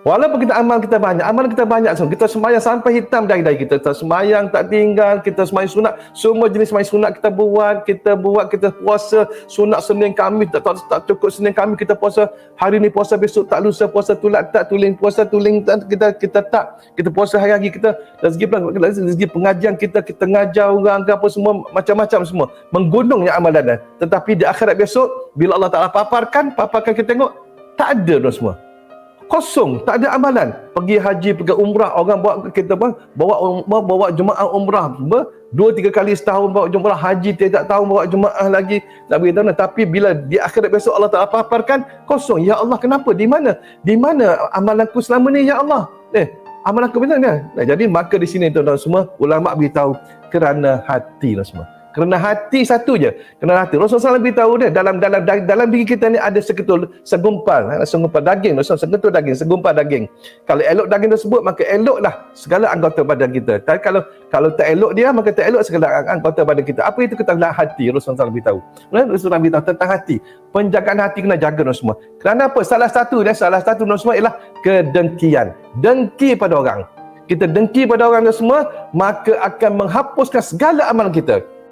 Walaupun amal kita banyak semua. Kita sembahyang sampai hitam dari kita. Kita sembahyang tak tinggal, kita sembahyang sunat, semua jenis sembahyang sunat kita buat, kita puasa sunat Senin Khamis, tak cukup Senin Khamis kita puasa, hari ni puasa, besok tak, lusa puasa, tulat tak, tuling puasa, tuling tak, kita tak. Kita puasa hari-hari kita, rezeki pengajian kita ngajar orang ke apa semua, macam-macam semua. Menggunungnya amalan. Tetapi di akhirat besok, bila Allah Ta'ala paparkan kita tengok, tak ada dah semua. Kosong, tak ada amalan. Pergi haji, pergi umrah, orang bawa jemaah umrah 2-3 kali setahun bawa jemaah haji, tiap tahun bawa jemaah lagi, nak beritahu. Tapi bila di akhirat besok Allah Ta'ala paparkan, kosong. Ya Allah, kenapa? Di mana amalanku selama ni, ya Allah? Amalanku benar ni. Jadi maka di sini tuan-tuan semua, ulama beritahu kerana hati lah semua. Kerana hati satu je, kerana hati. Rasulullah SAW beritahu dia, dalam diri kita ni ada segumpal daging, segetul daging, segumpal daging. Kalau elok daging tersebut, maka eloklah segala anggota badan kita. Tapi kalau tak elok dia, maka tak elok segala anggota badan kita. Apa itu? Ketahuilah hati. Rasulullah SAW beritahu. Rasulullah beritahu tentang hati. Penjagaan hati kena jaga semua. Kerana apa? Salah satu semua ialah kedengkian. Dengki pada orang. Kita dengki pada orang semua, maka akan menghapuskan segala amalan kita.